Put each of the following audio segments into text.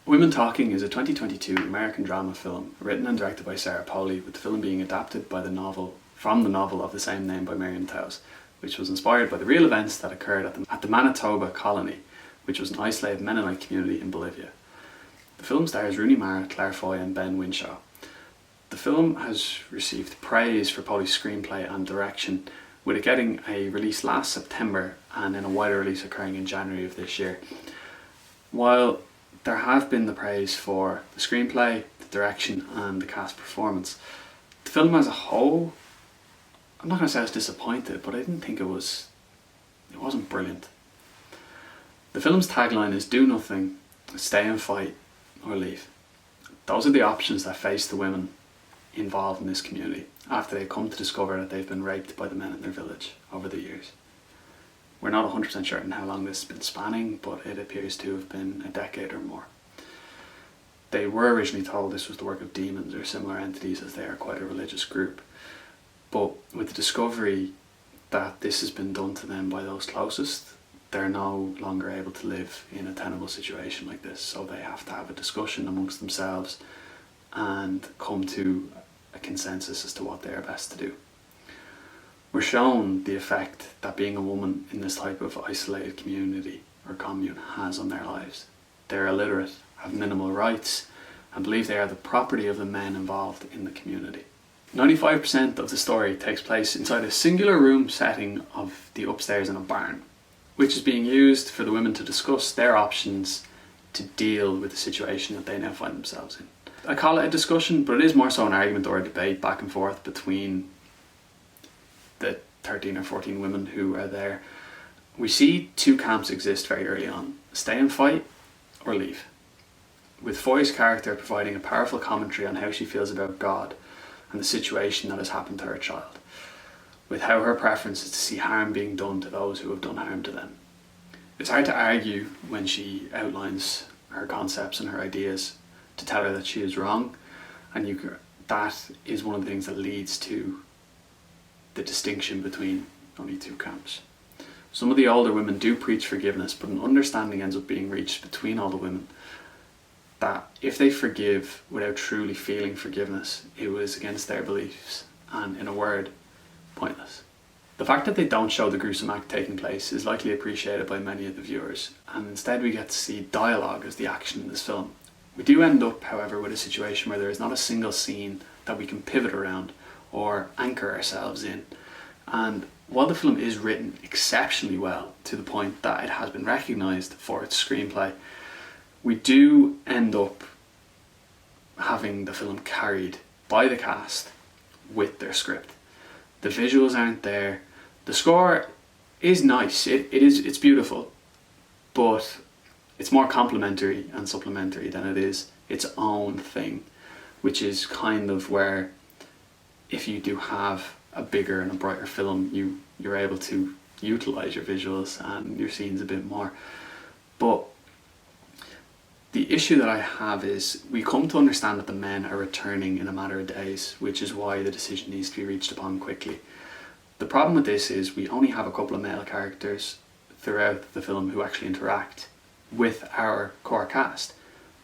Women Talking is a 2022 American drama film written and directed by Sarah Polley, with the film being adapted from the novel of the same name by Miriam Toews, which was inspired by the real events that occurred at the Manitoba Colony, which was an isolated Mennonite community in Bolivia. The film stars Rooney Mara, Foy and Ben Whishaw. The film has received praise for Polly's screenplay and direction, with it getting a release last September and then a wider release occurring in January of this year. While there have been the praise for the screenplay, the direction and the cast performance, the film as a whole, I'm not going to say I was disappointed, but I didn't think it wasn't brilliant. The film's tagline is "Do nothing, stay and fight, or leave." Those are the options that face the women involved in this community after they come to discover that they've been raped by the men in their village over the years. We're not 100% certain how long this has been spanning, but it appears to have been a decade or more. They were originally told this was the work of demons or similar entities, as they are quite a religious group. But with the discovery that this has been done to them by those closest, they're no longer able to live in a tenable situation like this, so they have to have a discussion amongst themselves and come to a consensus as to what they are best to do. We're shown the effect that being a woman in this type of isolated community or commune has on their lives. They're illiterate, have minimal rights, and believe they are the property of the men involved in the community. 95% of the story takes place inside a singular room setting of the upstairs in a barn, which is being used for the women to discuss their options to deal with the situation that they now find themselves in. I call it a discussion, but it is more so an argument or a debate back and forth between the 13 or 14 women who are there. We see two camps exist very early on: stay and fight or leave, with Foy's character providing a powerful commentary on how she feels about God and the situation that has happened to her child, with how her preference is to see harm being done to those who have done harm to them. It's hard to argue when she outlines her concepts and her ideas to tell her that she is wrong, and that is one of the things that leads to the distinction between only two camps. Some of the older women do preach forgiveness, but an understanding ends up being reached between all the women that if they forgive without truly feeling forgiveness, it was against their beliefs and, in a word, pointless. The fact that they don't show the gruesome act taking place is likely appreciated by many of the viewers, and instead we get to see dialogue as the action in this film. We do end up, however, with a situation where there is not a single scene that we can pivot around or anchor ourselves in. And while the film is written exceptionally well, to the point that it has been recognised for its screenplay, we do end up having the film carried by the cast with their script. The visuals aren't there. The score is nice, it's beautiful, but it's more complementary and supplementary than it is its own thing, which is kind of where, if you do have a bigger and a brighter film, you're able to utilise your visuals and your scenes a bit more. But the issue that I have is we come to understand that the men are returning in a matter of days, which is why the decision needs to be reached upon quickly. The problem with this is we only have a couple of male characters throughout the film who actually interact with our core cast.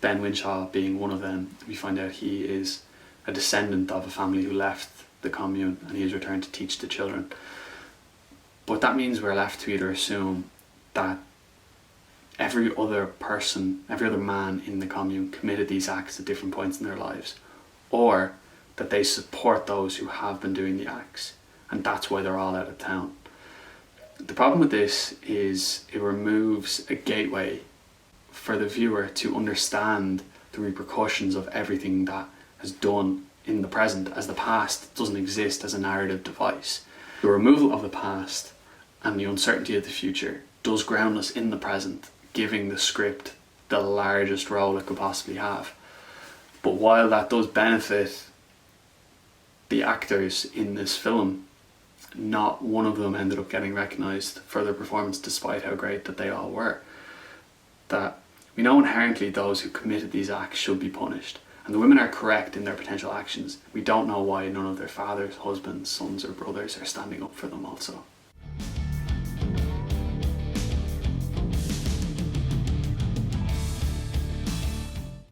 Ben Whishaw being one of them. We find out he is a descendant of a family who left the commune and he has returned to teach the children. But that means we're left to either assume that every other man in the commune committed these acts at different points in their lives, or that they support those who have been doing the acts, and that's why they're all out of town. The problem with this is it removes a gateway for the viewer to understand the repercussions of everything that has done in the present, as the past doesn't exist as a narrative device. The removal of the past and the uncertainty of the future does ground us in the present, giving the script the largest role it could possibly have. But while that does benefit the actors in this film, not one of them ended up getting recognised for their performance, despite how great that they all were. That we know inherently those who committed these acts should be punished, and the women are correct in their potential actions. We don't know why none of their fathers, husbands, sons or brothers are standing up for them also.